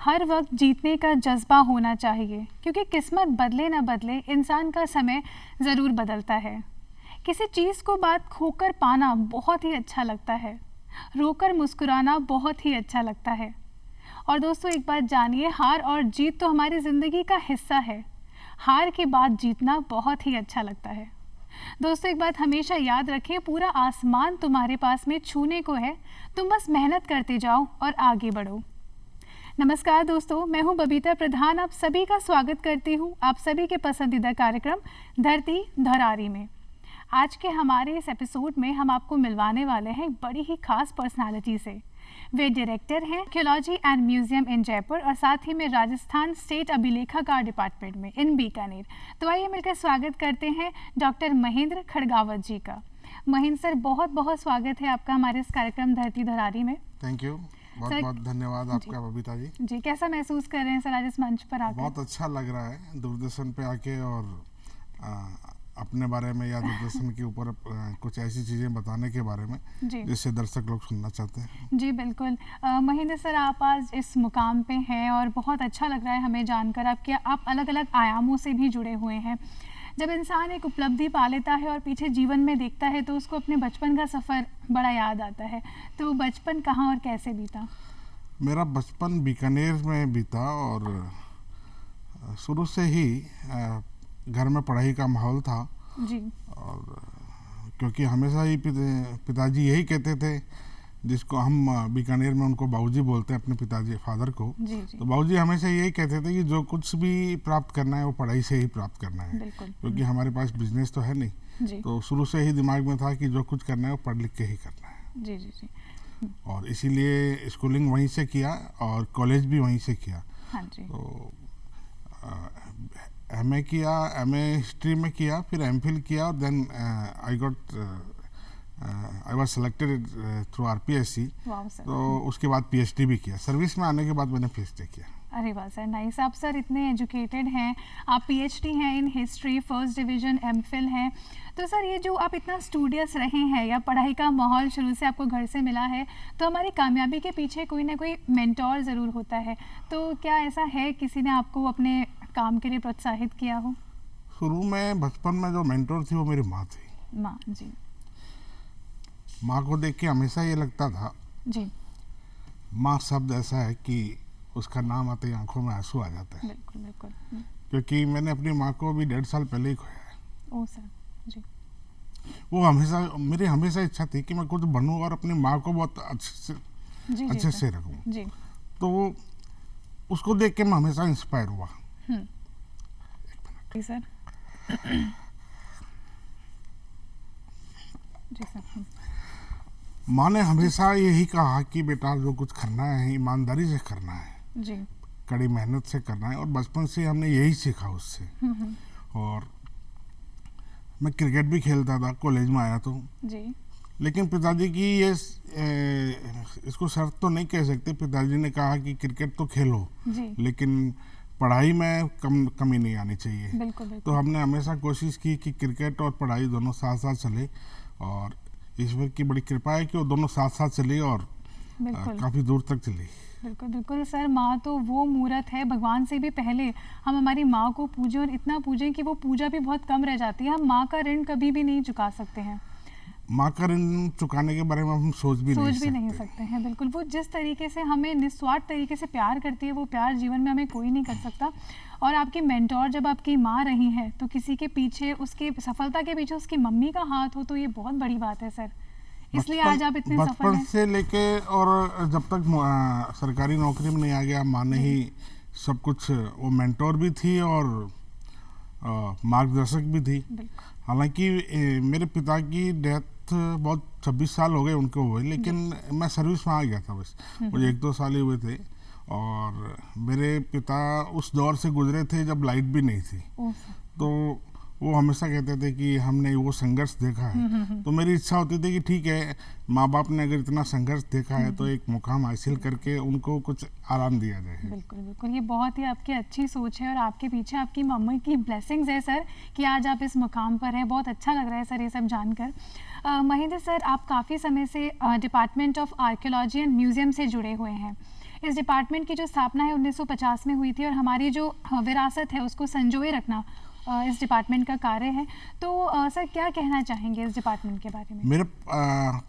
हर वक्त जीतने का जज्बा होना चाहिए, क्योंकि किस्मत बदले ना बदले इंसान का समय ज़रूर बदलता है। किसी चीज़ को बात खोकर पाना बहुत ही अच्छा लगता है, रोकर मुस्कुराना बहुत ही अच्छा लगता है। और दोस्तों, एक बात जानिए, हार और जीत तो हमारी ज़िंदगी का हिस्सा है। हार के बाद जीतना बहुत ही अच्छा लगता है। दोस्तों, एक बात हमेशा याद रखें, पूरा आसमान तुम्हारे पास में छूने को है, तुम बस मेहनत करते जाओ और आगे बढ़ो। नमस्कार दोस्तों, मैं हूं बबीता प्रधान, आप सभी का स्वागत करती हूं आप सभी के पसंदीदा कार्यक्रम धरती धरारी में। आज के हमारे इस एपिसोड में हम आपको मिलवाने वाले हैं एक बड़ी ही खास पर्सनालिटी से। वे डायरेक्टर हैं archaeology and museum in Jaipur और साथ ही में राजस्थान स्टेट अभिलेखागार डिपार्टमेंट में इन बीकानेर। तो आइए मिलकर स्वागत करते हैं डॉक्टर महेंद्र खड़गावत जी का। महेंद्र सर, बहुत बहुत स्वागत है आपका हमारे इस कार्यक्रम धरती धरारी में। थैंक यू, बहुत बहुत धन्यवाद आपका बबीता जी। जी, कैसा महसूस कर रहे हैं सर आज इस मंच पर आकर? बहुत अच्छा लग रहा है दूरदर्शन पे आके और अपने बारे में या दूरदर्शन के ऊपर कुछ ऐसी चीज़ें बताने के बारे में जिससे दर्शक लोग सुनना चाहते हैं। जी बिल्कुल। महेंद्र सर, आप आज इस मुकाम पे हैं और बहुत अच्छा लग रहा है हमें जानकर आप अलग अलग आयामों से भी जुड़े हुए हैं। जब इंसान एक उपलब्धि पा लेता है और पीछे जीवन में देखता है तो उसको अपने बचपन का सफ़र बड़ा याद आता है। तो बचपन कहाँ और कैसे बीता? मेरा बचपन बीकानेर में बीता और शुरू से ही घर में पढ़ाई का माहौल था जी। और क्योंकि हमेशा ही पिताजी यही कहते थे, जिसको हम बीकानेर में उनको बाबूजी बोलते हैं, अपने पिताजी फादर को। जी जी। तो बाबूजी हमेशा यही कहते थे कि जो कुछ भी प्राप्त करना है वो पढ़ाई से ही प्राप्त करना है, क्योंकि हमारे पास बिजनेस तो है नहीं। जी। तो शुरू से ही दिमाग में था कि जो कुछ करना है वो पढ़ लिख के ही करना है। जी जी जी। और इसीलिए स्कूलिंग वहीं से किया और कॉलेज भी वहीं से किया। हाँ जी। तो एमए किया, एमए हिस्ट्री में किया, फिर एमफिल किया और then I was selected through RPSC. तो उसके बाद पीएचडी भी किया। सर्विस में आने के बाद मैंने पीएचडी किया। अरे वाह सर, नाइस। आप सर इतने एजुकेटेड हैं, आप पीएचडी हैं in history, first division, MPhil हैं। तो सर, ये जो आप इतना स्टूडियस रहे हैं या पढ़ाई का माहौल शुरू से आपको घर से मिला है, तो हमारी कामयाबी के पीछे कोई ना कोई मेंटोर ज़रूर होता है। तो क्या ऐसा है, किसी ने आपको अपने काम के लिए प्रोत्साहित किया हो? शुरू में बचपन में जो मेंटोर थी वो मेरी माँ थी। माँ जी। माँ को देख के हमेशा ये लगता था जी, माँ शब्द ऐसा है कि उसका नाम आते ही आंखों में आंसू आ जाता है। बिल्कुल बिल्कुल। क्योंकि मैंने अपनी माँ को अभी 1.5 साल पहले ही खोया है। ओ सर जी। वो मेरी हमेशा इच्छा थी कि मैं कुछ बनूं और अपनी माँ को बहुत अच्छे से रखूं। जी। तो उसको देख के मैं हमेशा इंस्पायर हुआ। जी सर। जी सर। माँ ने हमेशा यही कहा कि बेटा जो कुछ करना है ईमानदारी से करना है जी। कड़ी मेहनत से करना है। और बचपन से हमने यही सीखा उससे। और मैं क्रिकेट भी खेलता था कॉलेज में आया तो जी। लेकिन पिताजी की ये इसको शर्त तो नहीं कह सकते। पिताजी ने कहा कि क्रिकेट तो खेलो जी, लेकिन पढ़ाई में कमी नहीं आनी चाहिए। बिल्कुल बिल्कुल। तो हमने हमेशा कोशिश की कि क्रिकेट और पढ़ाई दोनों साथ साथ चले और ईश्वर की बड़ी कृपा है कि वो दोनों साथ साथ चली और काफ़ी दूर तक चली। बिल्कुल बिल्कुल सर, माँ तो वो मूर्त है, भगवान से भी पहले हम हमारी माँ को पूजें और इतना पूजें कि वो पूजा भी बहुत कम रह जाती है। हम माँ का ऋण कभी भी नहीं चुका सकते हैं। माँ का ऋण चुकाने के बारे में हम सोच भी नहीं सकते हैं। बिल्कुल, वो जिस तरीके से हमें निस्वार्थ तरीके से प्यार करती है, वो प्यार जीवन में हमें कोई नहीं कर सकता। और आपकी मेंटोर जब आपकी माँ रही हैं, तो किसी के पीछे, उसकी सफलता के पीछे उसकी मम्मी का हाथ हो, तो ये बहुत बड़ी बात है सर। इसलिए आज आप इतने सफल हैं। बचपन से लेके और जब तक सरकारी नौकरी में नहीं आ गया, माँ ने ही सब कुछ, वो मेंटोर भी थी और मार्गदर्शक भी थी। हालांकि मेरे पिता की डेथ बहुत 26 साल हो गए उनको हुए, लेकिन मैं सर्विस में आ गया था बस, मुझे 1-2 साल ही हुए थे। और मेरे पिता उस दौर से गुजरे थे जब लाइट भी नहीं थी। तो वो हमेशा कहते थे कि हमने वो संघर्ष देखा है। तो मेरी इच्छा होती थी कि ठीक है, माँ बाप ने अगर इतना संघर्ष देखा है तो एक मुकाम हासिल करके उनको कुछ आराम दिया जाए। बिल्कुल बिल्कुल, ये बहुत ही आपकी अच्छी सोच है और आपके पीछे आपकी मम्मी की ब्लेसिंग्स है सर कि आज आप इस मुकाम पर हैं। बहुत अच्छा लग रहा है सर ये सब जानकर। महेंद्र सर, आप काफ़ी समय से department of archaeology and museum से जुड़े हुए हैं। इस डिपार्टमेंट की जो स्थापना है 1950 में हुई थी और हमारी जो विरासत है उसको संजोए रखना इस डिपार्टमेंट का कार्य है। तो सर क्या कहना चाहेंगे इस डिपार्टमेंट के बारे में?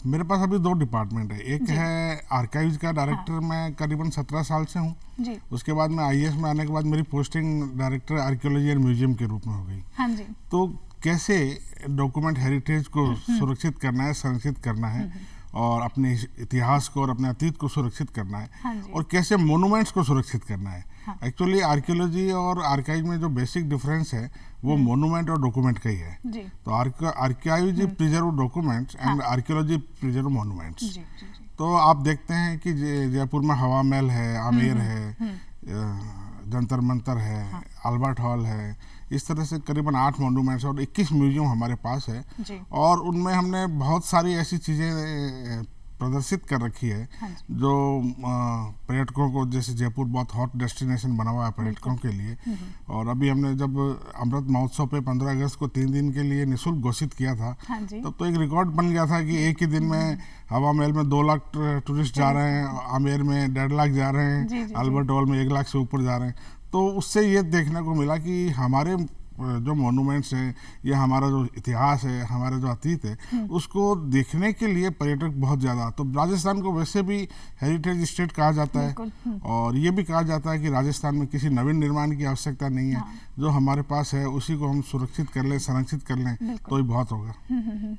मेरे पास अभी 2 डिपार्टमेंट है। एक है आर्काइव्स का डायरेक्टर, हाँ। मैं करीबन 17 साल से हूँ जी। उसके बाद मैं आईएएस में आने के बाद मेरी posting director archaeology and museum के रूप में हो गई। हाँ जी। तो कैसे डॉक्यूमेंट हेरिटेज को सुरक्षित करना है, संरक्षित करना है और अपने इतिहास को और अपने अतीत को सुरक्षित करना है। हाँ जी। और कैसे मोनूमेंट्स को सुरक्षित करना है। हाँ। एक्चुअली आर्कियोलॉजी और आर्काइव में जो बेसिक डिफरेंस है वो मोनूमेंट और डॉक्यूमेंट का ही है। जी। तो archaeology preserve documents and archaeology preserve monuments. जी, जी, जी। तो आप देखते हैं कि जयपुर में हवा महल है, आमेर है, जंतर मंतर है, अल्बर्ट हॉल है, इस तरह से करीबन 8 मॉन्यूमेंट्स और 21 म्यूजियम हमारे पास है। जी। और उनमें हमने बहुत सारी ऐसी चीज़ें प्रदर्शित कर रखी है। हाँ जी। जो पर्यटकों को, जैसे जयपुर बहुत हॉट डेस्टिनेशन बना हुआ है पर्यटकों के लिए। और अभी हमने जब अमृत महोत्सव पे 15 अगस्त को 3 दिन के लिए निःशुल्क घोषित किया था, हाँ जी। तब तो एक रिकॉर्ड बन गया था कि एक ही दिन में हवा महल में 2 लाख टूरिस्ट जा रहे हैं, आमेर में 1.5 लाख जा रहे हैं, जी, जी, अल्बर्ट हॉल में 1 लाख से ऊपर जा रहे हैं। तो उससे ये देखने को मिला कि हमारे जो मॉन्यूमेंट्स हैं या हमारा जो इतिहास है, हमारा जो अतीत है, उसको देखने के लिए पर्यटक बहुत ज़्यादा। तो राजस्थान को वैसे भी हेरिटेज स्टेट कहा जाता है और ये भी कहा जाता है कि राजस्थान में किसी नवीन निर्माण की आवश्यकता नहीं है। हाँ। जो हमारे पास है उसी को हम सुरक्षित कर लें, संरक्षित कर लें तो ही बहुत होगा।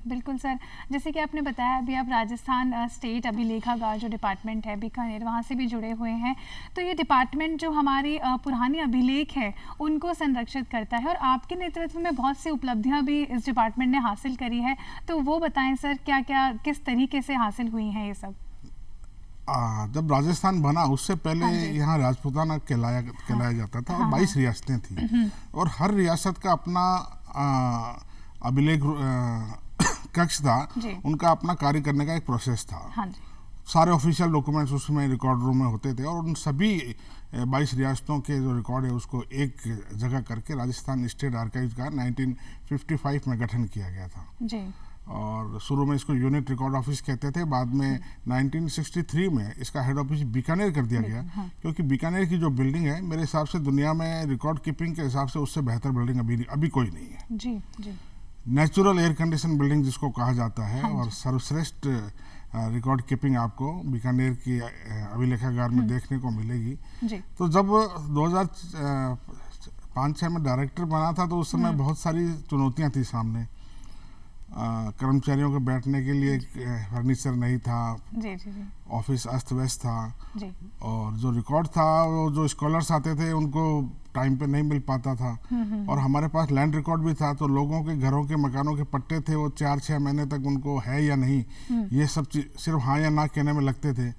बिल्कुल सर, जैसे कि आपने बताया अभी आप राजस्थान स्टेट अभिलेखागार जो डिपार्टमेंट है बीकानेर, वहाँ से भी जुड़े हुए हैं। तो ये डिपार्टमेंट जो हमारी पुरानी अभिलेख है उनको संरक्षित करता है और आपके नेतृत्व में बहुत सी उपलब्धियां भी इस डिपार्टमेंट ने हासिल करी है। तो वो बताएं सर, क्या क्या किस तरीके से हासिल हुई हैं ये सब? जब राजस्थान बना उससे पहले हाँ जी। यहाँ राजपूताना कहलाया जाता था और 22 रियासतें थी और हर रियासत का अपना अभिलेख कक्ष था, उनका अपना कार्य करने का एक प्रोसेस था। हाँ जी। सारे ऑफिशियल डॉक्यूमेंट्स उसमें रिकॉर्ड रूम में होते थे और उन सभी 22 रियासतों के जो रिकॉर्ड है उसको एक जगह करके राजस्थान स्टेट आर्काइव्स का 1955 में गठन किया गया था जी। और शुरू में इसको यूनिट रिकॉर्ड ऑफिस कहते थे, बाद में 1963 में इसका हेड ऑफिस बीकानेर कर दिया गया। हाँ। क्योंकि बीकानेर की जो बिल्डिंग है मेरे हिसाब से दुनिया में रिकॉर्ड कीपिंग के हिसाब से उससे बेहतर बिल्डिंग अभी कोई नहीं है। जी जी। नेचुरल एयर कंडीशन बिल्डिंग जिसको कहा जाता है। हाँ और सर्वश्रेष्ठ रिकॉर्ड कीपिंग आपको बीकानेर की अभिलेखागार में देखने को मिलेगी। जी। तो जब 2005-06 में डायरेक्टर बना था तो उस समय बहुत सारी चुनौतियां थी सामने। कर्मचारियों के बैठने के लिए फर्नीचर नहीं था। जी जी जी। ऑफिस अस्त व्यस्त था। जी। और जो रिकॉर्ड था वो जो स्कॉलर्स आते थे उनको टाइम पे नहीं मिल पाता था। और हमारे पास लैंड रिकॉर्ड भी था तो लोगों के घरों के मकानों के पट्टे थे, वो 4-6 महीने तक उनको है या नहीं ये सब चीज सिर्फ हाँ या ना कहने में लगते थे।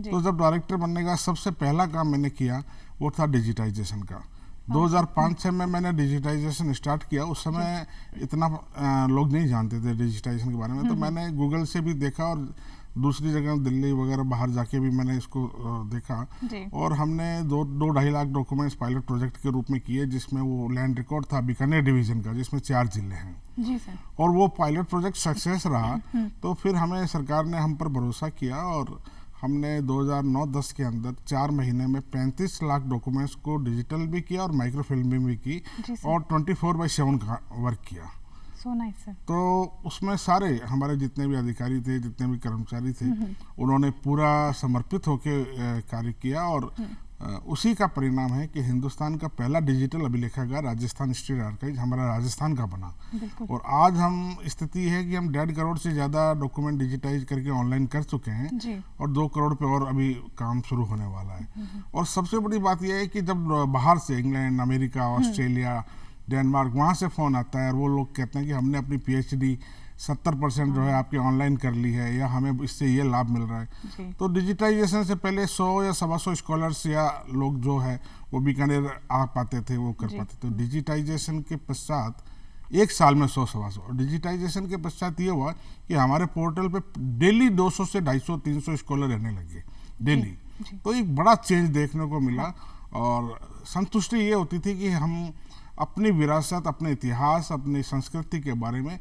तो जब डायरेक्टर बनने का सबसे पहला काम मैंने किया वो था डिजिटाइजेशन का। 2005-06 में मैंने डिजिटाइजेशन स्टार्ट किया। उस समय इतना लोग नहीं जानते थे डिजिटाइजेशन के बारे में, तो मैंने गूगल से भी देखा और दूसरी जगह दिल्ली वगैरह बाहर जाके भी मैंने इसको देखा। और हमने 2-2.5 लाख डॉक्यूमेंट्स पायलट प्रोजेक्ट के रूप में किए, जिसमें वो लैंड रिकॉर्ड था बीकानेर डिवीजन का जिसमें 4 जिले हैं। जी सर। और वो पायलट प्रोजेक्ट सक्सेस रहा तो फिर हमें सरकार ने हम पर भरोसा किया और हमने 2009-10 के अंदर 4 महीने में 35 लाख डॉक्यूमेंट्स को डिजिटल भी किया और माइक्रोफिल्मिंग भी की और 24/7 का वर्क किया। So nice sir. तो उसमें सारे हमारे जितने भी अधिकारी थे, जितने भी कर्मचारी थे, उन्होंने पूरा समर्पित होकर कार्य किया और उसी का परिणाम है कि हिंदुस्तान का पहला डिजिटल अभिलेखागार राजस्थान स्टेट आर्काइव हमारा राजस्थान का बना। और आज हम स्थिति है कि हम 1.5 करोड़ से ज़्यादा डॉक्यूमेंट डिजिटाइज करके ऑनलाइन कर चुके हैं जी। और 2 करोड़ पे और अभी काम शुरू होने वाला है। और सबसे बड़ी बात यह है कि जब बाहर से इंग्लैंड, अमेरिका, ऑस्ट्रेलिया, डेनमार्क वहाँ से फ़ोन आता है और वो लोग कहते हैं कि हमने अपनी PhD 70% जो है आपकी ऑनलाइन कर ली है या हमें इससे ये लाभ मिल रहा है। तो डिजिटाइजेशन से पहले 100 या 125 स्कॉलर्स या लोग जो है वो बीकानेर आ पाते थे, वो कर पाते। तो डिजिटाइजेशन के पश्चात 1 साल में 100-125 और डिजिटाइजेशन के पश्चात ये हुआ कि हमारे पोर्टल पे डेली 200 से 250-300 स्कॉलर रहने लगे डेली। तो एक बड़ा चेंज देखने को मिला और संतुष्टि ये होती थी कि हम अपनी विरासत, अपने इतिहास, अपनी संस्कृति के बारे में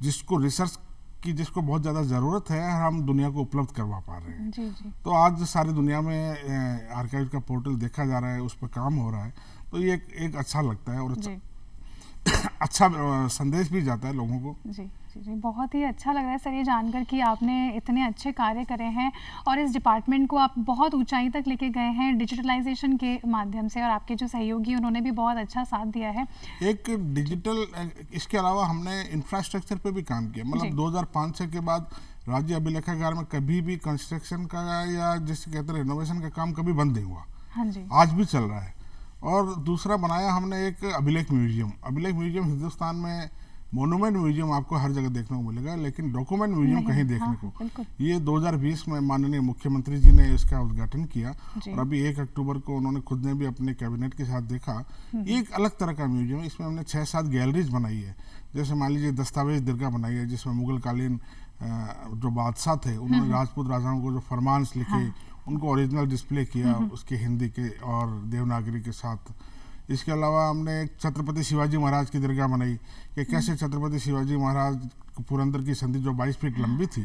जिसको रिसर्च कि जिसको बहुत ज़्यादा ज़रूरत है, हम दुनिया को उपलब्ध करवा पा रहे हैं। जी जी तो आज सारी दुनिया में आर्काइव का पोर्टल देखा जा रहा है, उस पर काम हो रहा है, तो ये एक अच्छा लगता है और जी अच्छा संदेश भी जाता है लोगों को। जी जी जी, बहुत ही अच्छा लग रहा है सर ये जानकर कि आपने इतने अच्छे कार्य करे हैं और इस डिपार्टमेंट को आप बहुत ऊंचाई तक लेके गए हैं डिजिटलाइजेशन के माध्यम से, और आपके जो सहयोगी उन्होंने भी बहुत अच्छा साथ दिया है। एक डिजिटल, इसके अलावा हमने इंफ्रास्ट्रक्चर पे भी काम किया। जी। मतलब 2005-6 के बाद राज्य अभिलेखागार में कभी भी कंस्ट्रक्शन का या जिसे कहते हैं रिनोवेशन का काम कभी बंद नहीं हुआ, हाँ जी आज भी चल रहा है। और दूसरा बनाया हमने एक अभिलेख म्यूजियम। अभिलेख म्यूजियम हिंदुस्तान में मोनूमेंट म्यूजियम आपको हर जगह देखने को मिलेगा, लेकिन डॉक्यूमेंट म्यूजियम नहीं, कहीं हाँ, देखने हाँ, को। बिल्कुल। ये 2020 में माननीय मुख्यमंत्री जी ने इसका उद्घाटन किया जी। और अभी 1 अक्टूबर को उन्होंने खुद ने भी अपने कैबिनेट के साथ देखा। ये एक अलग तरह का म्यूजियम है। इसमें हमने 6-7 गैलरीज बनाई है। जैसे मान लीजिए दस्तावेज दीर्घा बनाई है, जिसमें मुगल कालीन जो बादशाह थे उन्होंने राजपूत राजाओं को जो फरमान्स लिखे, उनको ओरिजिनल डिस्प्ले किया उसके हिंदी के और देवनागरी के साथ। इसके अलावा हमने एक छत्रपति शिवाजी महाराज की दरगाह बनाई कि कैसे छत्रपति शिवाजी महाराज पुरंदर की संधि जो 22 फीट लंबी थी,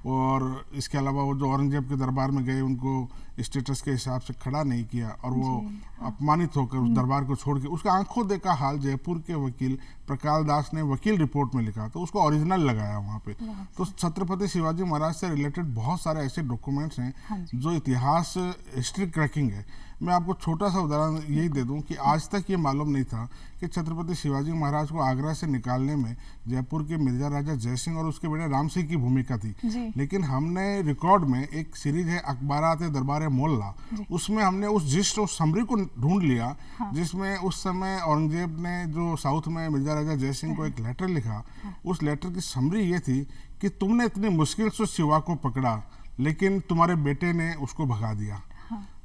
और इसके अलावा वो जो औरंगजेब के दरबार में गए उनको स्टेटस के हिसाब से खड़ा नहीं किया और वो अपमानित होकर उस दरबार को छोड़ के, उसका आंखों देखा हाल जयपुर के वकील प्रकाल दास ने वकील रिपोर्ट में लिखा, तो उसको ओरिजिनल लगाया वहाँ पे। तो छत्रपति शिवाजी महाराज से रिलेटेड बहुत सारे ऐसे डॉक्यूमेंट्स हैं जो इतिहास हिस्ट्री क्रैकिंग है। मैं आपको छोटा सा उदाहरण यही दे दूं कि आज तक ये मालूम नहीं था कि छत्रपति शिवाजी महाराज को आगरा से निकालने में जयपुर के मिर्जा राजा जयसिंह और उसके बेटे राम सिंह की भूमिका थी। लेकिन हमने रिकॉर्ड में एक सीरीज है अखबारात दरबार मोहल्ला, उसमें हमने उस जिस्ट और समरी को ढूंढ लिया, जिसमें उस समय औरंगजेब ने जो साउथ में मिर्जा राजा जयसिंह को एक लेटर लिखा। उस लेटर की समरी ये थी कि तुमने इतनी मुश्किल से शिवा को पकड़ा लेकिन तुम्हारे बेटे ने उसको भगा दिया।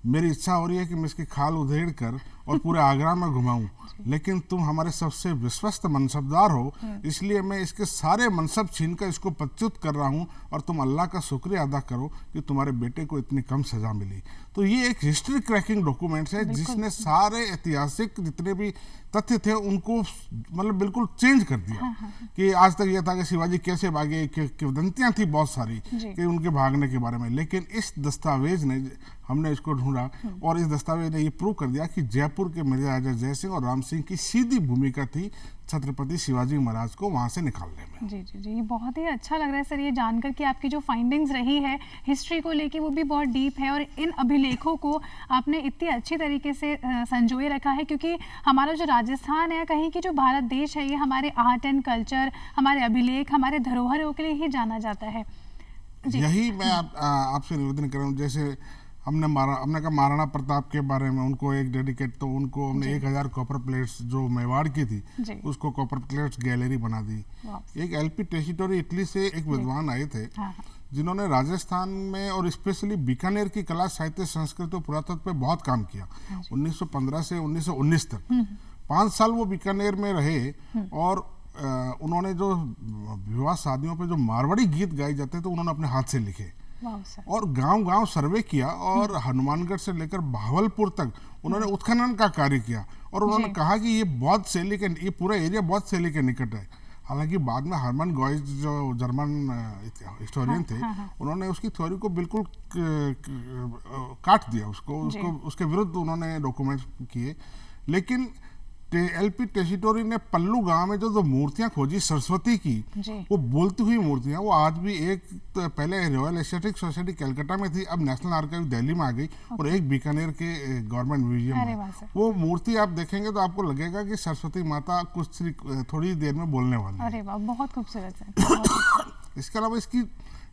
मेरी इच्छा हो रही है कि मैं इसकी खाल उधेड़ कर और पूरे आगरा में घुमाऊं, लेकिन तुम हमारे सबसे विश्वस्त मनसबदार हो, इसलिए मैं इसके सारे मनसब छीनकर इसको पच्युत कर रहा हूं और तुम अल्लाह का शुक्रिया अदा करो कि तुम्हारे बेटे को इतनी कम सजा मिली। तो ये एक हिस्ट्री क्रैकिंग डॉक्यूमेंट्स है जिसने सारे ऐतिहासिक जितने भी तथ्य थे उनको मतलब बिल्कुल चेंज कर दिया। कि आज तक यह था कि शिवाजी कैसे भागे, किंवदंतियां थी बहुत सारी कि उनके भागने के बारे में, लेकिन इस दस्तावेज ने, हमने इसको ढूंढा और इस दस्तावेज ने ये प्रूव कर दिया कि जयपुर के मिर्जा राजा जयसिंह और राम सिंह की सीधी भूमिका थी छत्रपति शिवाजी महाराज को वहाँ से निकालने में। जी जी जी, बहुत ही अच्छा लग रहा है सर ये जानकर कि आपकी जो फाइंडिंग्स रही है हिस्ट्री को लेके वो भी बहुत डीप है, और इन अभिलेखों को आपने इतनी अच्छी तरीके से संजोए रखा है, क्योंकि हमारा जो राजस्थान है, कहीं की जो भारत देश है, ये हमारे आर्ट एंड कल्चर, हमारे अभिलेख, हमारे धरोहरों के लिए ही जाना जाता है। यही मैं आपसे निवेदन कर रहा हूँ। जैसे हमने कहा महाराणा प्रताप के बारे में उनको एक डेडिकेट, तो उनको हमने 1000 कॉपर प्लेट्स जो मेवाड़ की थी उसको कॉपर प्लेट्स गैलरी बना दी। एक एलपी टेसिटोरी इटली से एक विद्वान आए थे जिन्होंने राजस्थान में और स्पेशली बीकानेर की कला साहित्य संस्कृति और पुरातत्व पे बहुत काम किया। 1915 से 1919 तक 5 साल वो बीकानेर में रहे और उन्होंने जो विवाह शादियों पे जो मारवाड़ी गीत गाए जाते थे तो उन्होंने अपने हाथ से लिखे और गांव-गांव सर्वे किया और हनुमानगढ़ से लेकर भावलपुर तक उन्होंने उत्खनन का कार्य किया और उन्होंने कहा कि ये बौद्ध शैली के, ये पूरा एरिया बौद्ध शैली के निकट है। हालांकि बाद में हरमन गॉइज जो जर्मन हिस्टोरियन थे उन्होंने उसकी थ्योरी को बिल्कुल काट दिया, उसके विरुद्ध उन्होंने डॉक्यूमेंट्स किए। लेकिन एलपी टेसिटोरी ने पल्लू गांव में जो मूर्तियां खोजी सरस्वती की, वो बोलती हुई मूर्तियां, वो आज भी एक तो पहले रॉयल एस्थेटिक सोसाइटी कलकत्ता में थी, अब नेशनल आर्काइव दिल्ली में आ गई और एक बीकानेर के गवर्नमेंट म्यूजियम में। वो मूर्ति आप देखेंगे तो आपको लगेगा कि सरस्वती माता कुछ थोड़ी देर में बोलने वाली है। अरे वाह, बहुत खूबसूरत है। इसके अलावा इसकी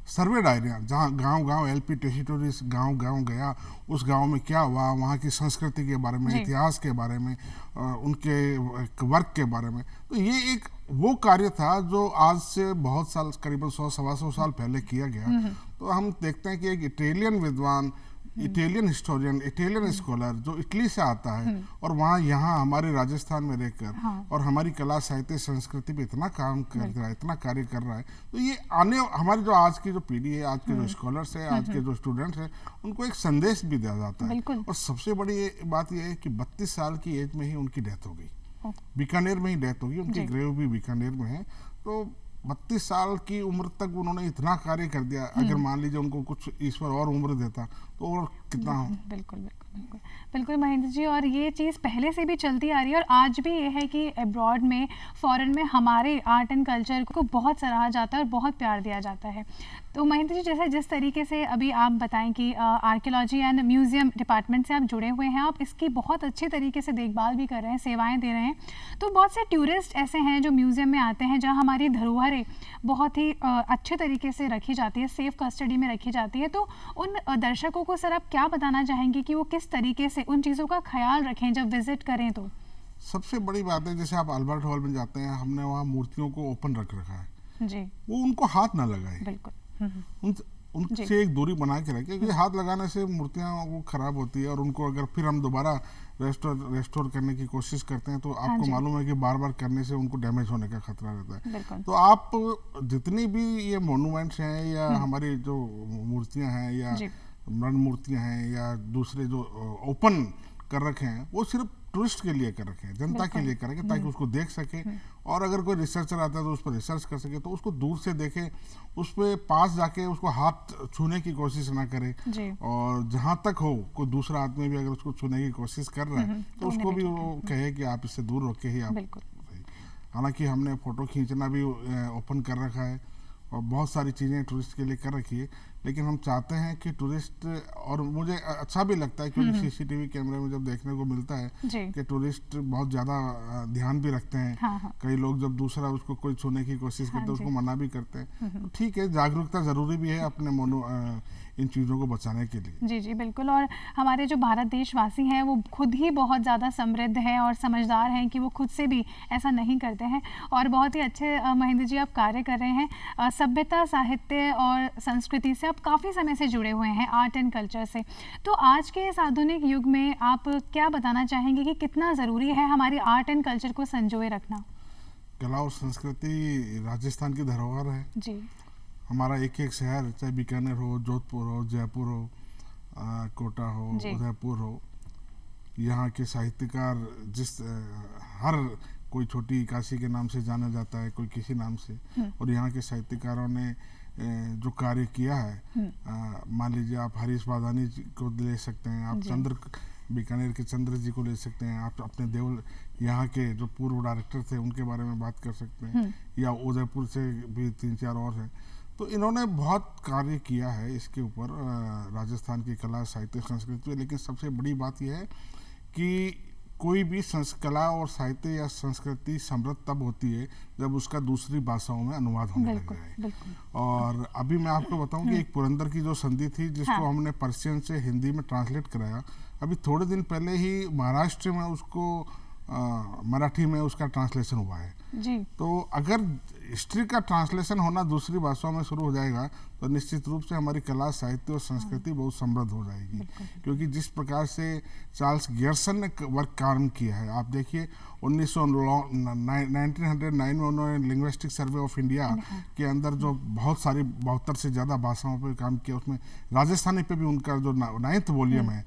सर्वे डायरियाँ, जहाँ गांव-गांव एलपी टेसिटोरी गांव-गांव गया, उस गांव में क्या हुआ, वहाँ की संस्कृति के बारे में, इतिहास के बारे में, उनके वर्क के बारे में, तो ये एक वो कार्य था जो आज से बहुत साल, करीबन 100-125 साल पहले किया गया। तो हम देखते हैं कि एक इटालियन विद्वान, इटालियन हिस्टोरियन, इटालियन स्कॉलर जो इटली से आता है और वहाँ यहाँ हमारे राजस्थान में रहकर और हमारी कला साहित्य संस्कृति पे इतना काम कर रहा है, इतना कार्य कर रहा है, तो ये आने हमारी जो आज की जो पीढ़ी है, आज के जो स्कॉलर्स है, आज के जो स्टूडेंट्स हैं, उनको एक संदेश भी दिया जाता है। और सबसे बड़ी बात यह है कि 32 साल की एज में ही उनकी डेथ हो गई, बीकानेर में ही डेथ होगी, उनकी ग्रेव भी बीकानेर में है। तो 32 साल की उम्र तक उन्होंने इतना कार्य कर दिया। अगर मान लीजिए उनको कुछ ईश्वर और उम्र देता तो और कितना हो। बिल्कुल बिल्कुल बिल्कुल बिल्कुल महेंद्र जी, और ये चीज़ पहले से भी चलती आ रही है और आज भी ये है कि अब्रॉड में, फॉरेन में हमारे आर्ट एंड कल्चर को बहुत सराहा जाता है और बहुत प्यार दिया जाता है। तो महेंद्र जी, जैसे जिस तरीके से अभी आप बताएं कि आर्कियोलॉजी एंड म्यूज़ियम डिपार्टमेंट से आप जुड़े हुए हैं, आप इसकी बहुत अच्छी तरीके से देखभाल भी कर रहे हैं, सेवाएं दे रहे हैं। तो बहुत से टूरिस्ट ऐसे हैं जो म्यूज़ियम में आते हैं जहां हमारी धरोहरें बहुत ही अच्छे तरीके से रखी जाती है, सेफ कस्टडी में रखी जाती है। तो उन दर्शकों को सर आप क्या बताना चाहेंगे कि वो किस तरीके से उन चीज़ों का ख्याल रखें जब विजिट करें? तो सबसे बड़ी बात है, जैसे आप अल्बर्ट हॉल में जाते हैं, हमने वहाँ मूर्तियों को ओपन रख रखा है जी, वो उनको हाथ ना लगाए, बिल्कुल। उनसे एक दूरी बना के रखे, क्योंकि हाथ लगाने से मूर्तियाँ वो खराब होती है और उनको अगर फिर हम दोबारा रेस्टोर करने की कोशिश करते हैं तो आपको मालूम है कि बार बार करने से उनको डैमेज होने का खतरा रहता है। तो आप जितनी भी ये मोन्यूमेंट्स हैं या हमारी जो मूर्तियाँ हैं या मृण मूर्तियाँ हैं या दूसरे जो ओपन कर रखे हैं, वो सिर्फ टूरिस्ट के लिए कर रखे हैं, जनता के लिए कर रखे हैं, ताकि उसको देख सके और अगर कोई रिसर्चर आता है तो उस पर रिसर्च कर सके, तो उसको दूर से देखे, उस पर पास जाके उसको हाथ छूने की कोशिश ना करे। और जहाँ तक हो कोई दूसरा आदमी भी अगर उसको छूने की कोशिश कर रहा है तो उसको भी वो कहे कि आप इससे दूर रखे ही आप। हालांकि हमने फ़ोटो खींचना भी ओपन कर रखा है और बहुत सारी चीज़ें टूरिस्ट के लिए कर रखी है, लेकिन हम चाहते हैं कि टूरिस्ट, और मुझे अच्छा भी लगता है क्योंकि सीसीटीवी कैमरे में जब देखने को मिलता है कि टूरिस्ट बहुत ज़्यादा ध्यान भी रखते हैं। हाँ। कई लोग जब दूसरा उसको कोई छूने की कोशिश करते हैं उसको मना भी करते हैं। तो ठीक है, जागरूकता ज़रूरी भी है अपने इन चीज़ों को बचाने के लिए। जी जी बिल्कुल। और हमारे जो भारत देशवासी हैं वो खुद ही बहुत ज़्यादा समृद्ध हैं और समझदार हैं कि वो खुद से भी ऐसा नहीं करते हैं। और बहुत ही अच्छे महेंद्र जी आप कार्य कर रहे हैं। सभ्यता, साहित्य और संस्कृति से आप काफ़ी समय से जुड़े हुए हैं, आर्ट एंड कल्चर से। तो आज के इस आधुनिक युग में आप क्या बताना चाहेंगे कि कितना ज़रूरी है हमारी आर्ट एंड कल्चर को संजोए रखना? कला और संस्कृति राजस्थान की धरोहर है जी। हमारा एक एक शहर, चाहे बीकानेर हो, जोधपुर हो, जयपुर हो, कोटा हो, उदयपुर हो, यहाँ के साहित्यकार हर कोई छोटी काशी के नाम से जाना जाता है, कोई किसी नाम से। और यहाँ के साहित्यकारों ने जो कार्य किया है, मान लीजिए आप हरीश वाधानी जी को ले सकते हैं, आप बीकानेर के चंद्र जी को ले सकते हैं, आप अपने देवल यहाँ के जो पूर्व डायरेक्टर थे उनके बारे में बात कर सकते हैं, या उदयपुर से भी 3-4 और हैं। तो इन्होंने बहुत कार्य किया है इसके ऊपर, राजस्थान की कला, साहित्य, संस्कृति। लेकिन सबसे बड़ी बात यह है कि कोई भी कला और साहित्य या संस्कृति समृद्ध तब होती है जब उसका दूसरी भाषाओं में अनुवाद होने लग जाए। और अभी मैं आपको बताऊं कि एक पुरंदर की जो संधि थी जिसको हमने पर्शियन से हिंदी में ट्रांसलेट कराया, अभी थोड़े दिन पहले ही महाराष्ट्र में उसको मराठी में उसका ट्रांसलेशन हुआ है जी। तो अगर हिस्ट्री का ट्रांसलेशन होना दूसरी भाषाओं में शुरू हो जाएगा तो निश्चित रूप से हमारी कला, साहित्य और संस्कृति बहुत समृद्ध हो जाएगी। क्योंकि जिस प्रकार से चार्ल्स गियर्सन ने वर्क काम किया है, आप देखिए 1909 में उन्होंने लिंग्विस्टिक सर्वे ऑफ इंडिया के अंदर जो बहुत सारी 72 से ज़्यादा भाषाओं पर काम किया, उसमें राजस्थानी पे भी उनका जो 9th वॉल्यूम है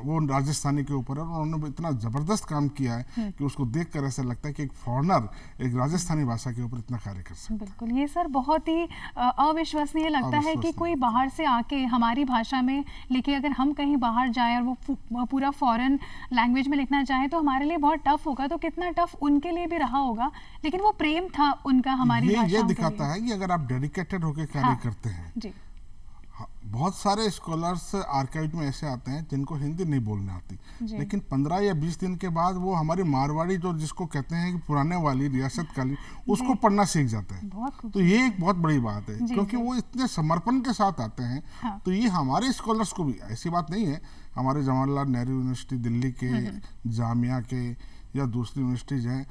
वो राजस्थानी के ऊपर है। उन्होंने इतना ज़बरदस्त काम किया है कि उसको देख कर ऐसा लगता है कि एक फॉरेनर एक राजस्थानी भाषा के ऊपर इतना कार्य कर सकता है। बिल्कुल, ये सर बहुत ही अविश्वसनीय लगता है कि कोई बाहर से आके हमारी भाषा में लिखे। अगर हम कहीं बाहर जाएं और वो पूरा फॉरेन लैंग्वेज में लिखना चाहें तो हमारे लिए बहुत टफ होगा। तो कितना टफ उनके लिए भी रहा होगा, लेकिन वो प्रेम था उनका हमारी भाषा। ये दिखाता है कि अगर आप डेडिकेटेड होकर कार्य करते हैं जी। बहुत सारे स्कॉलर्स आर्काइव में ऐसे आते हैं जिनको हिंदी नहीं बोलने आती, लेकिन 15 या 20 दिन के बाद वो हमारी मारवाड़ी जो जिसको कहते हैं कि पुराने वाली रियासत काली, उसको पढ़ना सीख जाते हैं। तो ये एक बहुत बड़ी बात है क्योंकि वो इतने समर्पण के साथ आते हैं। हाँ। तो ये हमारे स्कॉलर्स को भी, ऐसी बात नहीं है, हमारे जवाहरलाल नेहरू यूनिवर्सिटी दिल्ली के, जामिया के या दूसरी यूनिवर्सिटीज हैं,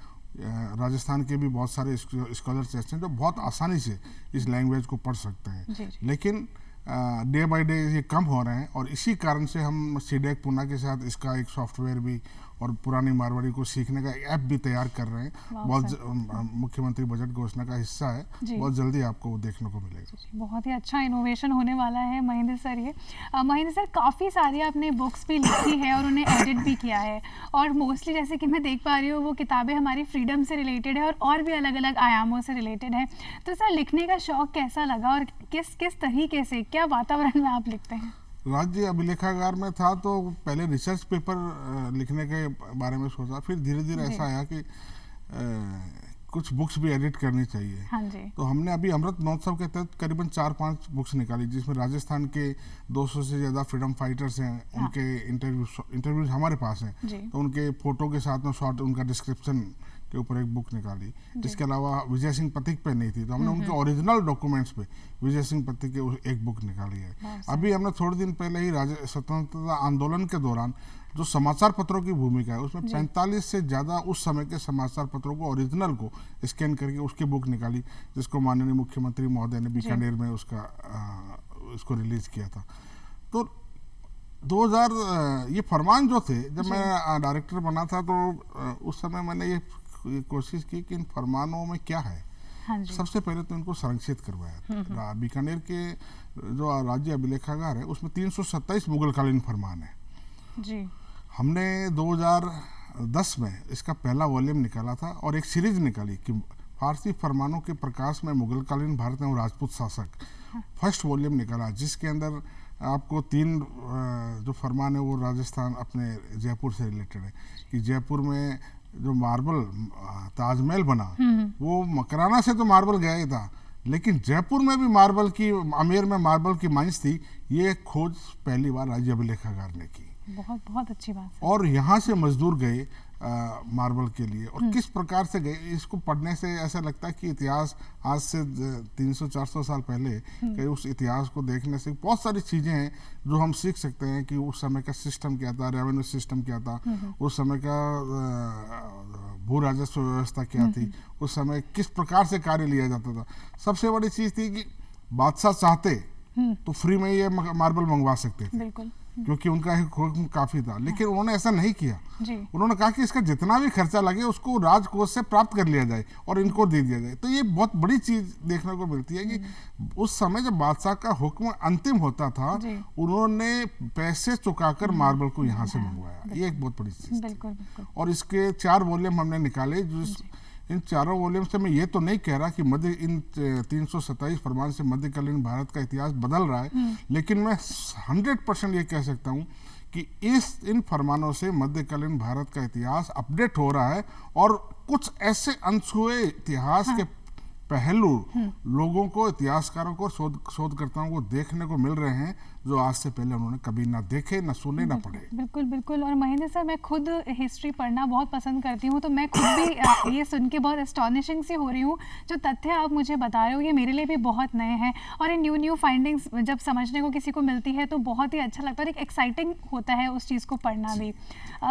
राजस्थान के भी बहुत सारे स्कॉलर्स ऐसे हैं जो बहुत आसानी से इस लैंग्वेज को पढ़ सकते हैं। लेकिन डे बाय डे ये कम हो रहे हैं और इसी कारण से हम सीडेक पुणे के साथ इसका एक सॉफ्टवेयर भी और पुरानी मारवाड़ी को सीखने का ऐप भी तैयार कर रहे हैं। मुख्यमंत्री बजट घोषणा का हिस्सा है, बहुत जल्दी आपको वो देखने को मिलेगा। बहुत ही अच्छा इनोवेशन होने वाला है महेंद्र सर। ये महेंद्र सर काफ़ी सारी आपने बुक्स भी लिखी है और उन्हें एडिट भी किया है, और मोस्टली जैसे कि मैं देख पा रही हूँ वो किताबें हमारी फ्रीडम से रिलेटेड है और भी अलग अलग आयामों से रिलेटेड है। तो सर लिखने का शौक कैसा लगा और किस किस तरीके से, क्या वातावरण में आप लिखते हैं? राज्य अभिलेखागार में था तो पहले रिसर्च पेपर लिखने के बारे में सोचा, फिर धीरे धीरे ऐसा आया कि कुछ बुक्स भी एडिट करनी चाहिए। हाँ जी। तो हमने अभी अमृत महोत्सव के तहत करीबन 4-5 बुक्स निकाली, जिसमें राजस्थान के 200 से ज़्यादा फ्रीडम फाइटर्स हैं। हाँ। उनके इंटरव्यूज हमारे पास हैं, तो उनके फोटो के साथ में शॉर्ट उनका डिस्क्रिप्शन के ऊपर एक बुक निकाली। इसके अलावा विजय सिंह पथिक पे नहीं थी, तो हमने उनके ओरिजिनल डॉक्यूमेंट्स पे विजय सिंह पथिक के एक बुक निकाली है। अभी हमने थोड़े दिन पहले ही स्वतंत्रता आंदोलन के दौरान जो समाचार पत्रों की भूमिका है, उसमें 45 से ज़्यादा उस समय के समाचार पत्रों को ओरिजिनल को स्कैन करके उसकी बुक निकाली, जिसको माननीय मुख्यमंत्री महोदय ने बीकानेर में उसको रिलीज किया था। तो 2000 ये फरमान जो थे, जब मैं डायरेक्टर बना था तो उस समय मैंने ये कोशिश की कि इन फरमानों में क्या है। हाँ, सबसे पहले तो इनको संरक्षित करवाया। बीकानेर के जो राज्य अभिलेखागार है उसमें 327 मुगलकालीन फरमान है जी। हमने 2010 में इसका पहला वॉल्यूम निकाला था और एक सीरीज निकाली कि फारसी फरमानों के प्रकाश में मुगलकालीन भारत एवं राजपूत शासक। फर्स्ट वॉल्यूम निकाला, जिसके अंदर आपको 3 जो फरमान है वो राजस्थान अपने जयपुर से रिलेटेड है कि जयपुर में जो मार्बल ताजमहल बना वो मकराना से तो मार्बल गया ही था, लेकिन जयपुर में भी मार्बल की, आमेर में मार्बल की माइंस थी। ये खोज पहली बार राज्य अभिलेखागार ने की। बहुत अच्छी बात है। और यहाँ से मजदूर गए मार्बल के लिए, और किस प्रकार से गए, इसको पढ़ने से ऐसा लगता है कि इतिहास आज से 300-400 साल पहले के उस इतिहास को देखने से बहुत सारी चीज़ें हैं जो हम सीख सकते हैं कि उस समय का सिस्टम क्या था, रेवेन्यू सिस्टम क्या था, उस समय का भू राजस्व व्यवस्था क्या थी, उस समय किस प्रकार से कार्य लिया जाता था। सबसे बड़ी चीज़ थी कि बादशाह चाहते तो फ्री में ये मार्बल मंगवा सकते थे, बिल्कुल, क्योंकि उनका हुक्म काफी था, लेकिन उन्होंने ऐसा नहीं किया। उन्होंने कहा कि इसका जितना भी खर्चा लगे उसको राजकोष से प्राप्त कर लिया जाए और इनको दे दिया जाए। तो ये बहुत बड़ी चीज देखने को मिलती है कि उस समय जब बादशाह का हुक्म अंतिम होता था, उन्होंने पैसे चुकाकर मार्बल को यहाँ से मंगवाया। ये एक बहुत बड़ी चीज। और इसके 4 वॉल्यूम हमने निकाले। इन चारों वॉल्यूम से मैं ये तो नहीं कह रहा कि इन 327 फरमान से मध्यकालीन भारत का इतिहास बदल रहा है, लेकिन मैं 100% ये कह सकता हूँ कि इन फरमानों से मध्यकालीन भारत का इतिहास अपडेट हो रहा है और कुछ ऐसे अनछुए इतिहास के पहलू लोगों को, इतिहासकारों को, शोधकर्ताओं को देखने को मिल रहे हैं जो आज से पहले उन्होंने कभी ना देखे, ना सुने, ना पढ़े। बिल्कुल बिल्कुल। और महेंद्र सर, मैं खुद हिस्ट्री पढ़ना बहुत पसंद करती हूँ, तो मैं खुद भी ये सुन के बहुत एस्टॉनिशिंग सी हो रही हूँ। जो तथ्य आप मुझे बता रहे हो ये मेरे लिए भी बहुत नए हैं, और ये न्यू फाइंडिंग्स जब समझने को किसी को मिलती है तो बहुत ही अच्छा लगता है और एक एक्साइटिंग होता है उस चीज़ को पढ़ना भी।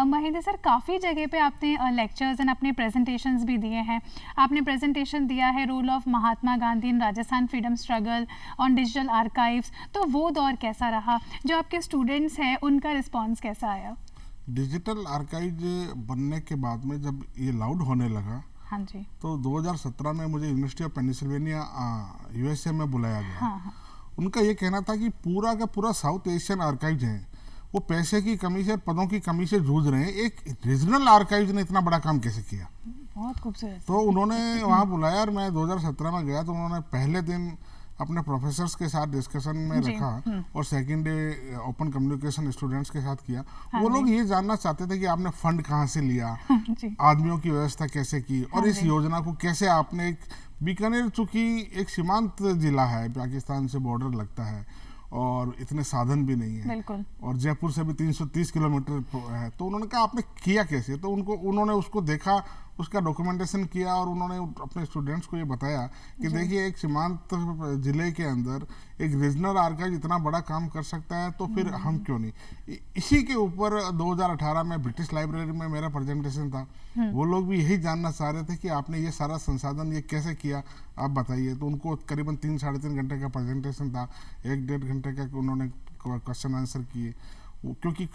महेंद्र सर, काफ़ी जगह पे आपने लेक्चर्स एंड अपने प्रेजेंटेशंस भी दिए हैं। आपने प्रेजेंटेशन दिया है role of Mahatma Gandhi in Rajasthan freedom struggle on digital archives, तो वो दौर कैसा रहा? जो आपके स्टूडेंट्स हैं उनका रिस्पांस कैसा आया? डिजिटल आर्काइव बनने के बाद में जब ये लाउड होने लगा, हाँ जी, तो 2017 में मुझे यूनिवर्सिटी ऑफ पेनिसिल्वेनिया यूएसए में बुलाया गया। हाँ। उनका ये कहना था कि पूरा का पूरा साउथ एशियन आर्काइव है वो पैसे की कमी से, पदों की कमी से जूझ रहे हैं, एक रीजनल आर्काइव ने इतना बड़ा काम कैसे किया? बहुत खूबसूरत। तो उन्होंने वहाँ बुलाया और मैं 2017 में गया, तो उन्होंने पहले दिन अपने प्रोफेसर्स के साथ डिस्कशन में रखा और second day open communication students के साथ किया। वो लोग ये जानना चाहते थे कि आपने फंड कहाँ से लिया, आदमियों की व्यवस्था कैसे की, और इस योजना को कैसे आपने, बीकानेर चूंकि एक सीमांत जिला है, पाकिस्तान से बॉर्डर लगता है और इतने साधन भी नहीं है, और जयपुर से भी 330 किलोमीटर है, तो उन्होंने कहा आपने किया कैसे? तो उन्होंने उसको देखा, उसका डॉक्यूमेंटेशन किया और उन्होंने अपने स्टूडेंट्स को ये बताया कि देखिए एक सीमांत जिले के अंदर एक रीजनल आर्काइव इतना बड़ा काम कर सकता है, तो फिर हम क्यों नहीं। इसी के ऊपर 2018 में ब्रिटिश लाइब्रेरी में मेरा प्रेजेंटेशन था। वो लोग भी यही जानना चाह रहे थे कि आपने ये सारा संसाधन ये कैसे किया, आप बताइए। तो उनको करीबन 3-3.5 घंटे का प्रेजेंटेशन था, 1-1.5 घंटे का उन्होंने क्वेश्चन आंसर किए। क्योंकि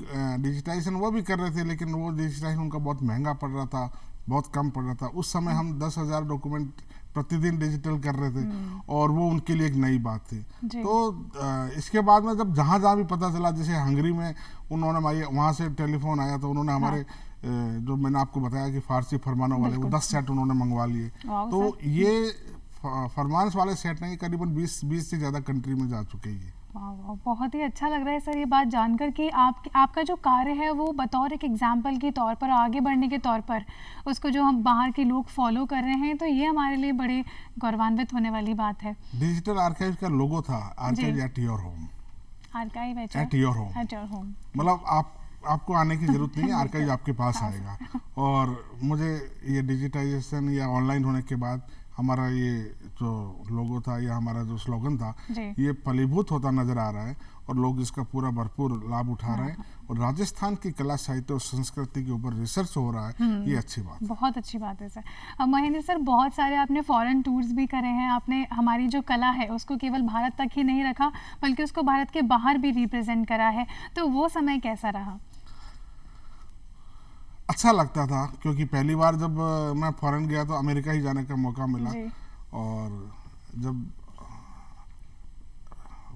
डिजिटाइजेशन वो भी कर रहे थे, लेकिन वो डिजिटाइजेशन उनका बहुत महंगा पड़ रहा था, बहुत कम पड़ रहा था। उस समय हम 10,000 डॉक्यूमेंट प्रतिदिन डिजिटल कर रहे थे और वो उनके लिए एक नई बात थी। तो इसके बाद में जब जहाँ जहाँ भी पता चला, जैसे हंगरी में उन्होंने वहाँ से टेलीफोन आया तो उन्होंने हमारे जो मैंने आपको बताया कि फारसी फरमानों वाले वो 10 सेट उन्होंने मंगवा लिए। तो ये फरमांस वाले सेट नहीं, करीबन 20 से ज़्यादा कंट्री में जा चुके हैं। बहुत ही अच्छा लग रहा है सर ये बात जानकर कि आपका जो कार्य है वो बतौर एक एग्जाम्पल के तौर पर, आगे बढ़ने के तौर पर उसको जो हम बाहर के लोग फॉलो कर रहे हैं, तो ये हमारे लिए बड़ी गौरवान्वित होने वाली बात है। डिजिटल आर्काइव का लोगो था archive at your home, archive at your home, मतलब आपको आने की जरूरत नहीं है, आर्काइव आपके पास आएगा। और मुझे ये डिजिटाइजेशन या ऑनलाइन होने के बाद हमारा ये जो लोगो था या हमारा जो स्लोगन था ये फलीभूत होता नजर आ रहा है और लोग इसका पूरा भरपूर लाभ उठा रहे हैं। और राजस्थान की कला साहित्य और संस्कृति के ऊपर रिसर्च हो रहा है, ये अच्छी बात है, बहुत अच्छी बात है सर। महेंद्र सर, बहुत सारे आपने फॉरेन टूर्स भी करे हैं, आपने हमारी जो कला है उसको केवल भारत तक ही नहीं रखा बल्कि उसको भारत के बाहर भी रिप्रेजेंट करा है, तो वो समय कैसा रहा? अच्छा लगता था, क्योंकि पहली बार जब मैं फॉरेन गया तो अमेरिका ही जाने का मौका मिला। और जब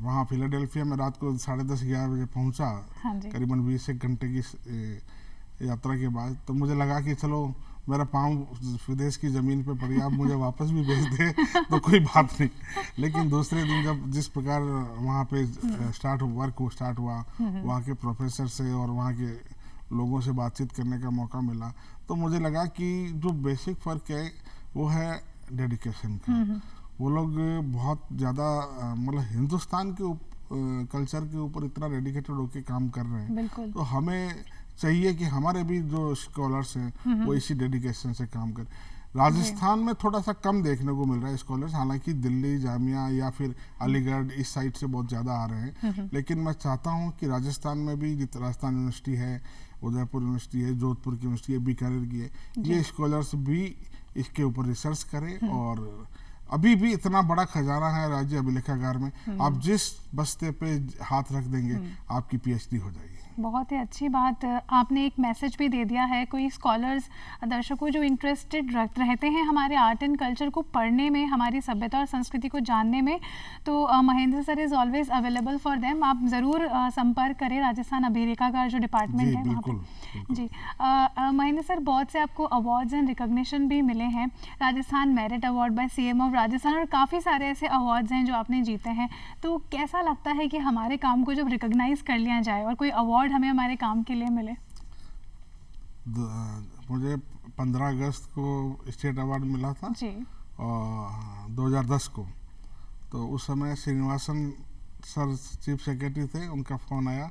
वहाँ फिलाडेल्फिया में रात को 10:30-11 बजे पहुँचा, करीबन 20 घंटे की यात्रा के बाद, तो मुझे लगा कि चलो मेरा पाँव विदेश की ज़मीन पे पड़ी, आप मुझे वापस भी भेज दे तो कोई बात नहीं। लेकिन दूसरे दिन जब जिस प्रकार वहाँ पे वर्क स्टार्ट हुआ, वहाँ के प्रोफेसर से और वहाँ के लोगों से बातचीत करने का मौका मिला, तो मुझे लगा कि जो बेसिक फ़र्क है वो है डेडिकेशन का। वो लोग बहुत ज़्यादा मतलब हिंदुस्तान के कल्चर के ऊपर इतना डेडिकेटेड होकर काम कर रहे हैं, तो हमें चाहिए कि हमारे भी जो स्कॉलर्स हैं वो इसी डेडिकेशन से काम करें। राजस्थान में थोड़ा सा कम देखने को मिल रहा है स्कॉलर्स, हालांकि दिल्ली जामिया या फिर अलीगढ़ इस साइड से बहुत ज़्यादा आ रहे हैं, लेकिन मैं चाहता हूं कि राजस्थान में भी, राजस्थान यूनिवर्सिटी है, उदयपुर यूनिवर्सिटी है, जोधपुर की यूनिवर्सिटी है, बीकानेर की है, ये स्कॉलर्स भी इसके ऊपर रिसर्च करें। और अभी भी इतना बड़ा खजाना है राज्य अभिलेखागार में, आप जिस बस्ते पे हाथ रख देंगे आपकी पीएचडी हो जाएगी। बहुत ही अच्छी बात, आपने एक मैसेज भी दे दिया है। कोई स्कॉलर्स, दर्शकों जो इंटरेस्टेड रहते हैं हमारे आर्ट एंड कल्चर को पढ़ने में, हमारी सभ्यता और संस्कृति को जानने में, तो Mahendra sir is always available for them. आप ज़रूर संपर्क करें राजस्थान अभिलेखागार जो डिपार्टमेंट है वहाँ पर। जी महेंद्र सर, बहुत से आपको अवार्ड्स एंड रिकॉग्निशन भी मिले हैं, Rajasthan merit award by CM of Rajasthan, और काफ़ी सारे ऐसे अवार्ड्स हैं जो आपने जीते हैं। तो कैसा लगता है कि हमारे काम को जब रिकॉग्नाइज कर लिया जाए और कोई अवार्ड हमें हमारे काम के लिए मिले? मुझे 15 अगस्त को स्टेट अवार्ड मिला था जी, और 2010 को, तो उस समय श्रीनिवासन सर चीफ सेक्रेटरी थे, उनका फ़ोन आया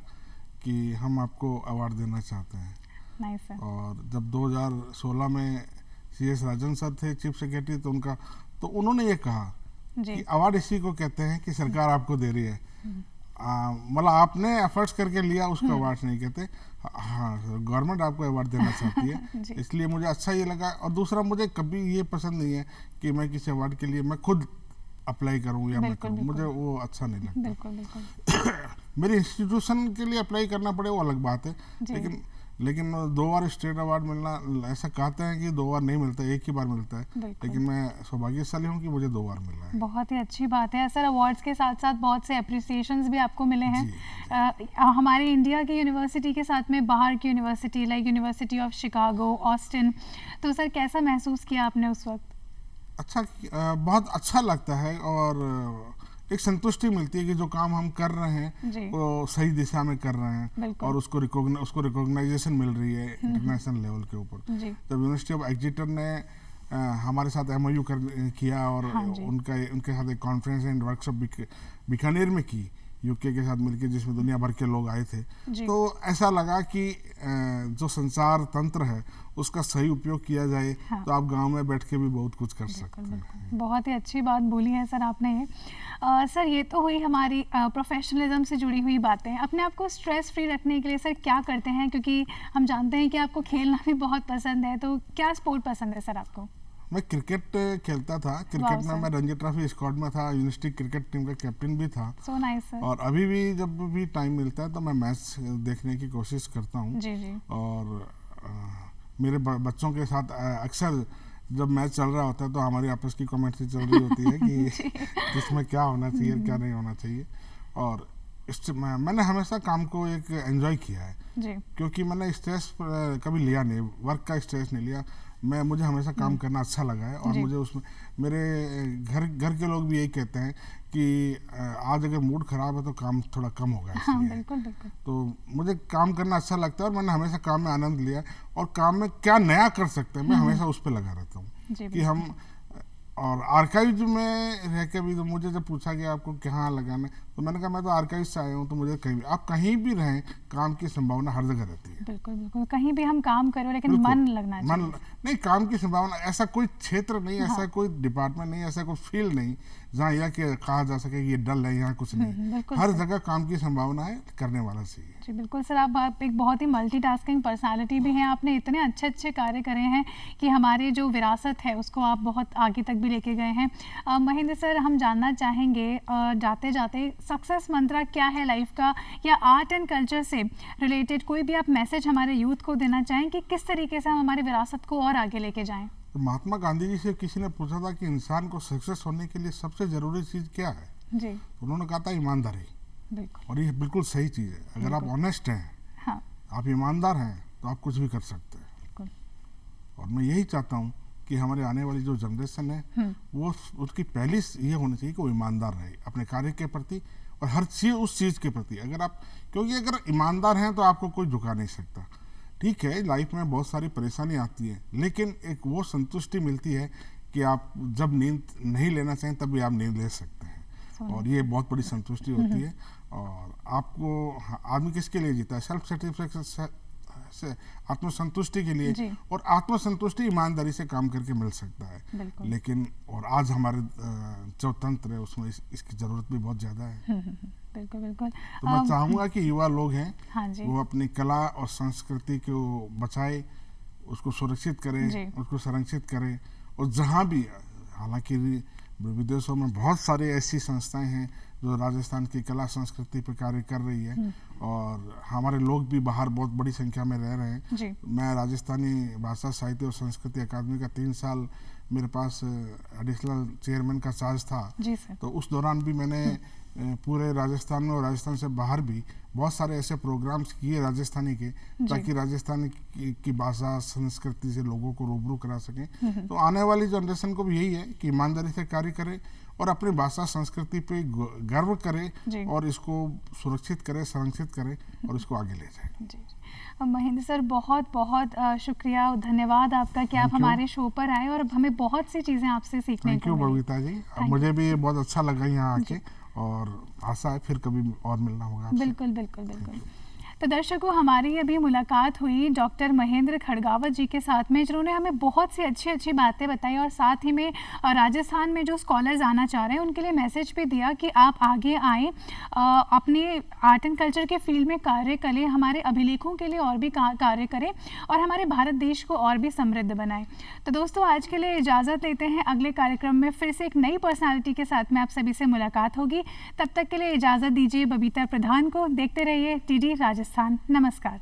कि हम आपको अवार्ड देना चाहते हैं। Nice sir. और जब 2016 में CS राजन सर थे चीफ सेक्रेटरी, तो उन्होंने ये कहा कि अवार्ड इसी को कहते हैं कि सरकार आपको दे रही है, मतलब आपने एफर्ट्स करके लिया, उसको अवार्ड नहीं कहते। हाँ, गवर्नमेंट आपको अवार्ड देना चाहती है इसलिए मुझे अच्छा ये लगा। और दूसरा, मुझे कभी ये पसंद नहीं है कि मैं किसी अवार्ड के लिए मैं खुद अप्लाई करूं या मैं करूं, मुझे वो अच्छा नहीं लगता। बिल्कुल। मेरी इंस्टीट्यूशन के लिए अप्लाई करना पड़े वो अलग बात है, लेकिन 2 बार स्टेट अवार्ड मिलना, ऐसा कहते हैं कि 2 बार नहीं मिलता, एक ही बार मिलता है, लेकिन मैं सौभाग्यशाली हूँ कि मुझे 2 बार मिला है। बहुत ही अच्छी बात है सर। अवार्ड्स के साथ साथ बहुत से अप्रिसिएशंस भी आपको मिले हैं हमारे इंडिया की यूनिवर्सिटी के साथ में बाहर की university, like university of Chicago, Austin. तो सर कैसा महसूस किया आपने उस वक्त? अच्छा, बहुत अच्छा लगता है और एक संतुष्टि मिलती है कि जो काम हम कर रहे हैं वो सही दिशा में कर रहे हैं और उसको रिकॉग्नाइजेशन मिल रही है इंटरनेशनल लेवल के ऊपर। जब यूनिवर्सिटी ऑफ एक्जिटर ने हमारे साथ MOU किया और उनके साथ एक कॉन्फ्रेंस एंड वर्कशॉप बीकानेर में की, यूके के साथ मिलकर, जिसमें दुनिया भर के लोग आए थे, तो ऐसा लगा कि जो संचार तंत्र है उसका सही उपयोग किया जाए तो आप गांव में बैठ के भी बहुत कुछ कर सकते हैं। बहुत ही अच्छी बात बोली है सर आपने ये। सर ये तो हुई हमारी प्रोफेशनलिज्म से जुड़ी हुई बातें। अपने आप को स्ट्रेस फ्री रखने के लिए सर क्या करते हैं, क्योंकि हम जानते हैं कि आपको खेलना भी बहुत पसंद है, तो क्या स्पोर्ट पसंद है सर आपको? मैं क्रिकेट खेलता था। क्रिकेट में मैं रणजी ट्रॉफी स्क्वाड में था, यूनिवर्सिटी क्रिकेट टीम का कैप्टन भी था। So nice sir. और अभी भी जब भी टाइम मिलता है तो मैं मैच देखने की कोशिश करता हूँ। जी जी। और मेरे बच्चों के साथ अक्सर जब मैच चल रहा होता है तो हमारी आपस की कमेंट्री चल रही होती है कि इसमें क्या होना चाहिए, क्या नहीं होना चाहिए। और मैंने हमेशा काम को एक एंजॉय किया है जी। क्योंकि मैंने स्ट्रेस कभी लिया नहीं, वर्क का स्ट्रेस नहीं लिया। मुझे हमेशा काम करना अच्छा लगा है। और मुझे उसमें मेरे घर के लोग भी यही कहते हैं कि आज अगर मूड खराब है तो काम थोड़ा कम होगा। हाँ, बिल्कुल बिल्कुल। तो मुझे काम करना अच्छा लगता है और मैंने हमेशा काम में आनंद लिया। और काम में क्या नया कर सकते हैं मैं हमेशा उस पर लगा रहता हूँ कि हम। और आर्काइव में रह के भी तो मुझे जब पूछा गया आपको कहाँ लगाना है तो मैंने कहा मैं तो आर्काइव से आया हूँ। तो मुझे कहीं भी, आप कहीं भी रहें, काम की संभावना हर जगह रहती है। बिल्कुल बिल्कुल, कहीं भी हम काम करें लेकिन मन लगना चाहिए। मन नहीं, काम की संभावना ऐसा कोई क्षेत्र नहीं, ऐसा कोई डिपार्टमेंट नहीं, ऐसा कोई फील्ड नहीं जहाँ यह कहा जा सके कि ये डल है, यहाँ कुछ नहीं। हर जगह काम की संभावना है, करने वाला चाहिए। जी बिल्कुल सर, आप एक बहुत ही मल्टीटास्किंग पर्सनालिटी भी हैं। आपने इतने अच्छे अच्छे कार्य करे हैं कि हमारे जो विरासत है उसको आप बहुत आगे तक भी लेके गए हैं। महेंद्र सर, हम जानना चाहेंगे जाते जाते सक्सेस मंत्रा क्या है लाइफ का, या आर्ट एंड कल्चर से रिलेटेड कोई भी आप मैसेज हमारे यूथ को देना चाहें कि किस तरीके से हम हमारे विरासत को और आगे लेके जाएं? तो महात्मा गांधी जी से किसी ने पूछा था कि इंसान को सक्सेस होने के लिए सबसे जरूरी चीज क्या है जी। उन्होंने कहा था ईमानदारी। बिल्कुल। और ये बिल्कुल सही चीज है। अगर आप ऑनेस्ट हैं, हाँ, आप ईमानदार हैं तो आप कुछ भी कर सकते हैं। बिल्कुल। और मैं यही चाहता हूँ कि हमारे आने वाली जो जनरेशन है वो उसकी पहली ये होनी चाहिए कि वो ईमानदार रहे अपने कार्य के प्रति और हर चीज उस चीज के प्रति। अगर आप, क्योंकि अगर ईमानदार हैं तो आपको कोई झुका नहीं सकता। ठीक है, लाइफ में बहुत सारी परेशानी आती है लेकिन एक वो संतुष्टि मिलती है कि आप जब नींद नहीं लेना चाहें तब भी आप नींद ले सकते हैं। और ये बहुत बड़ी संतुष्टि होती है। और आपको, आदमी किसके लिए जीता है? सेल्फ सेटिस्फेक्शन से, आत्मसंतुष्टि के लिए। और आत्मसंतुष्टि ईमानदारी से काम करके मिल सकता है। लेकिन और आज हमारे जो तंत्र है उसमें इसकी जरूरत भी बहुत ज्यादा है। बिल्कुल बिल्कुल। तो मैं चाहूंगा कि युवा लोग हैं, हाँ जी, वो अपनी कला और संस्कृति को बचाए, उसको सुरक्षित करें, उसको संरक्षित करें। और जहाँ भी, हालांकि विदेशों में बहुत सारी ऐसी संस्थाएं हैं जो राजस्थान की कला संस्कृति पर कार्य कर रही है और हमारे लोग भी बाहर बहुत बड़ी संख्या में रह रहे हैं। मैं राजस्थानी भाषा साहित्य और संस्कृति अकादमी का 3 साल मेरे पास एडिशनल चेयरमैन का चार्ज था। तो उस दौरान भी मैंने पूरे राजस्थान में और राजस्थान से बाहर भी बहुत सारे ऐसे प्रोग्राम्स किए राजस्थानी के, ताकि राजस्थान की भाषा संस्कृति से लोगों को रूबरू करा सकें। तो आने वाली जनरेशन को भी यही है कि ईमानदारी से कार्य करें और अपनी भाषा संस्कृति पे गर्व करें और इसको सुरक्षित करें, संरक्षित करें और इसको आगे ले जाएं। महेंद्र सर, बहुत बहुत शुक्रिया और धन्यवाद आपका कि आप हमारे शो पर आए और हमें बहुत सी चीज़ें आपसे सीखने को मिली। बबीता जी, मुझे भी बहुत अच्छा लगा यहाँ आके और आशा है फिर कभी और मिलना होगा। बिल्कुल बिल्कुल बिल्कुल। तो दर्शकों, हमारी अभी मुलाकात हुई डॉक्टर महेंद्र खड़गावत जी के साथ में, जिन्होंने हमें बहुत सी अच्छी अच्छी बातें बताई और साथ ही में राजस्थान में जो स्कॉलर्स आना चाह रहे हैं उनके लिए मैसेज भी दिया कि आप आगे आएँ, अपने आर्ट एंड कल्चर के फील्ड में कार्य करें, हमारे अभिलेखों के लिए और भी कार्य करें और हमारे भारत देश को और भी समृद्ध बनाएं। तो दोस्तों, आज के लिए इजाज़त लेते हैं। अगले कार्यक्रम में फिर से एक नई पर्सनालिटी के साथ में आप सभी से मुलाकात होगी। तब तक के लिए इजाज़त दीजिए बबीता प्रधान को। देखते रहिए टीडी राजस्थान। नमस्कार।